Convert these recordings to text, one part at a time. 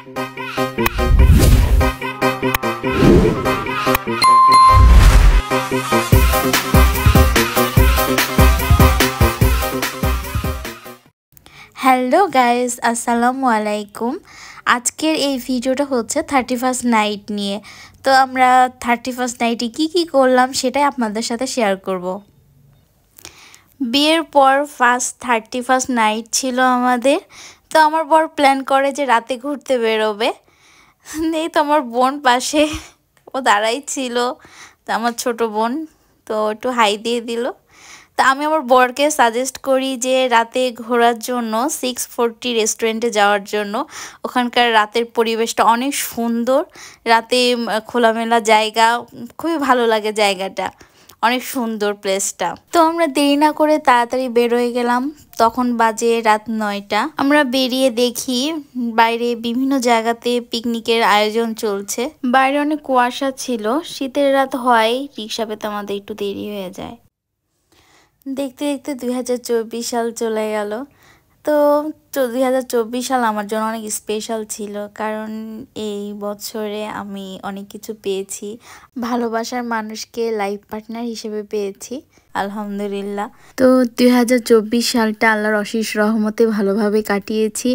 Hello guys, আসসালামু আলাইকুম। আজকের এই ভিডিওটা হচ্ছে 31st নাইট নিয়ে। তো আমরা 31st নাইটে কি করলাম সেটাই আপনাদের সাথে শেয়ার করব। বিয়ের পর ফার্স্ট 31st নাইট ছিল আমাদের। তো আমার বর প্ল্যান করে যে রাতে ঘুরতে বেরোবে। এই তো আমার বোন পাশে ও দাঁড়াই ছিল, তো আমার ছোট বোন তো একটু হাই দিয়ে দিল। তা আমি আমার বরকে সাজেস্ট করি যে রাতে ঘোরার জন্য 640 রেস্টুরেন্টে যাওয়ার জন্য। ওখানকার রাতের পরিবেশটা অনেক সুন্দর, রাতে খোলামেলা জায়গা, খুবই ভালো লাগে জায়গাটা, অনেক সুন্দর প্লেসটা। তো আমরা দেরি না করে তাড়াতাড়ি বেরোয় গেলাম। তখন বাজে রাত 9টা। আমরা বেরিয়ে দেখি বাইরে বিভিন্ন জায়গাতে পিকনিকের আয়োজন চলছে। বাইরে অনেক কুয়াশা ছিল, শীতের রাত হয়, রিক্সা পেতে আমাদের একটু দেরি হয়ে যায়। দেখতে দেখতে 2024 সাল চলে গেল। তো 2024 সাল আমার জন্য অনেক স্পেশাল ছিল, কারণ এই বছরে আমি অনেক কিছু পেয়েছি। ভালোবাসার মানুষকে লাইফ পার্টনার হিসেবে পেয়েছি, আলহামদুলিল্লাহ। তো 2024 সালটা আল্লাহর অশেষ রহমতে ভালোভাবে কাটিয়েছি।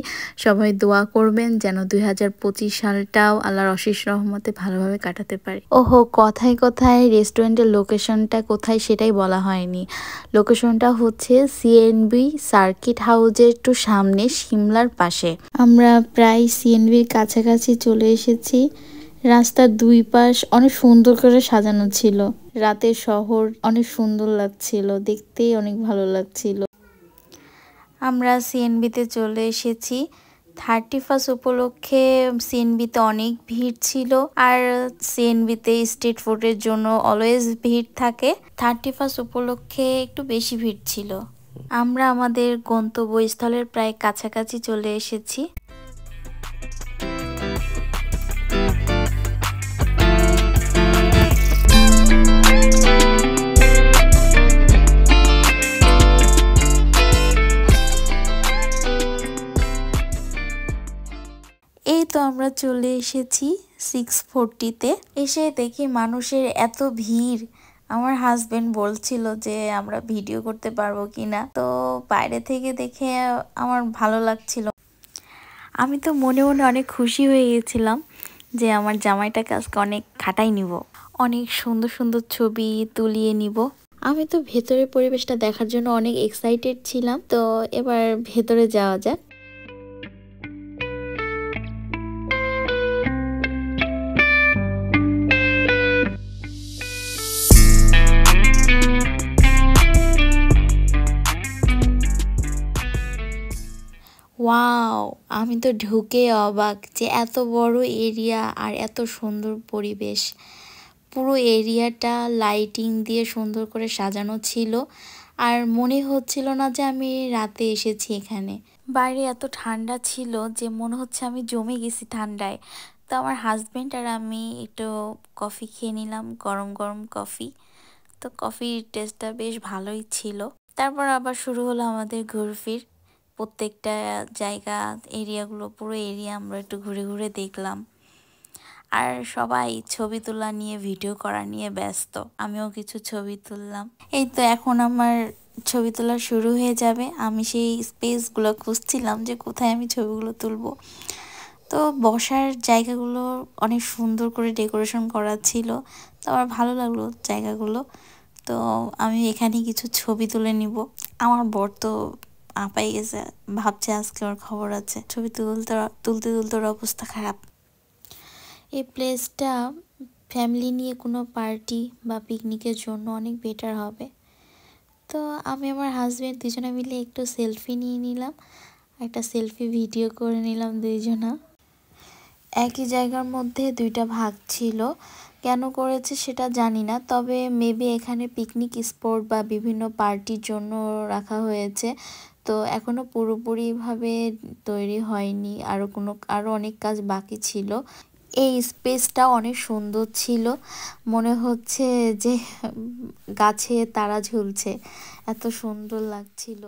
সবাই দোয়া করবেন যেন 2025 সালটাও আল্লাহর অশেষ রহমতে ভালোভাবে কাটাতে পারি। ওহো, কথায় কথায় রেস্টুরেন্টের লোকেশনটা কোথায় সেটাই বলা হয়নি। লোকেশনটা হচ্ছে সিএনবি সার্কিট হাউসের একটু সামনে, সিমলার পাশে। আমরা প্রায় সিএনবির কাছাকাছি চলে এসেছি। রাস্তার দুই পাশ অনেক সুন্দর করে সাজানো ছিল। রাতের শহর অনেক সুন্দর লাগছিল, দেখতেই অনেক ভালো লাগছিল। আমরা সিএনবিতে চলে এসেছি। 31st উপলক্ষে সিএনবিতে অনেক ভিড় ছিল, আর সিএনবিতে স্ট্রিট ফুডের জন্য অলওয়েজ ভিড় থাকে। 31st উপলক্ষে একটু বেশি ভিড় ছিল। আমরা আমাদের গন্তব্যস্থলের প্রায় কাছাকাছি চলে এসেছি। এই তো আমরা চলে এসেছি 640-তে। এসে দেখি মানুষের এত ভিড়। আমার হাজবেন্ড বলছিল যে আমরা ভিডিও করতে পারবো কিনা, তো বাইরে থেকে দেখে আমার ভালো লাগছিল। আমি তো মনে মনে অনেক খুশি হয়ে গেছিলাম যে আমার জামাইটাকে আজকে অনেক খাটাই নিব, অনেক সুন্দর সুন্দর ছবি তুলিয়ে নিব। আমি তো ভেতরের পরিবেশটা দেখার জন্য অনেক এক্সাইটেড ছিলাম। তো এবার ভেতরে যাওয়া যাক। ওয়াও, আমি তো ঢুকে অবাক যে এত বড় এরিয়া আর এত সুন্দর পরিবেশ। পুরো এরিয়াটা লাইটিং দিয়ে সুন্দর করে সাজানো ছিল, আর মনে হচ্ছিল না যে আমি রাতে এসেছি এখানে। বাইরে এত ঠান্ডা ছিল যে মনে হচ্ছে আমি জমে গেছি ঠান্ডায়। তো আমার হাজবেন্ড আর আমি একটু কফি খেয়ে নিলাম, গরম গরম কফি। তো কফির টেস্টটা বেশ ভালোই ছিল। তারপর আবার শুরু হলো আমাদের ঘুরফির। প্রত্যেকটা জায়গা, এরিয়াগুলো, পুরো এরিয়া আমরা একটু ঘুরে ঘুরে দেখলাম। আর সবাই ছবি তোলা নিয়ে, ভিডিও করা নিয়ে ব্যস্ত। আমিও কিছু ছবি তুললাম। এই তো এখন আমার ছবি তোলা শুরু হয়ে যাবে। আমি সেই স্পেসগুলো খুঁজছিলাম যে কোথায় আমি ছবিগুলো তুলবো। তো বসার জায়গাগুলো অনেক সুন্দর করে ডেকোরেশন করা ছিল, তো আমার ভালো লাগলো জায়গাগুলো। তো আমি এখানে কিছু ছবি তুলে নিব। আমার বর তো আপাই গেছে, ভাবছে আজকে ওর খবর আছে। ছবি তুলতে তুলতে তুলতে ওর অবস্থা খারাপ। এই প্লেসটা ফ্যামিলি নিয়ে কোনো পার্টি বা পিকনিকের জন্য অনেক বেটার হবে। তো আমি আমার হাজব্যান্ড দুজনে মিলে একটু সেলফি নিয়ে নিলাম, একটা সেলফি ভিডিও করে নিলাম দুইজনা। একই জায়গার মধ্যে দুইটা ভাগ ছিল, কেন করেছে সেটা জানি না, তবে মেবি এখানে পিকনিক স্পট বা বিভিন্ন পার্টির জন্য রাখা হয়েছে। তো এখনো পুরোপুরিভাবে তৈরি হয়নি, আরও অনেক কাজ বাকি ছিল। এই স্পেসটা অনেক সুন্দর ছিল, মনে হচ্ছে যে গাছে তারা ঝুলছে, এত সুন্দর লাগছিল।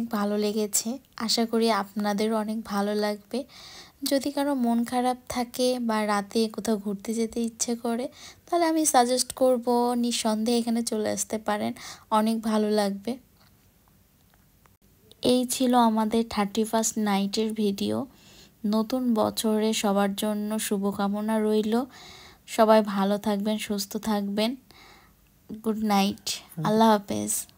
অনেক ভালো লেগেছে। আশা করি আপনাদেরও অনেক ভালো লাগবে। যদি কারো মন খারাপ থাকে বা রাতে কোথাও ঘুরতে যেতে ইচ্ছে করে, তাহলে আমি সাজেস্ট করব নিঃসন্দেহে এখানে চলে আসতে পারেন, অনেক ভালো লাগবে। এই ছিল আমাদের 31st নাইটের ভিডিও। নতুন বছরে সবার জন্য শুভকামনা রইল। সবাই ভালো থাকবেন, সুস্থ থাকবেন। গুড নাইট, আল্লাহ হাফেজ।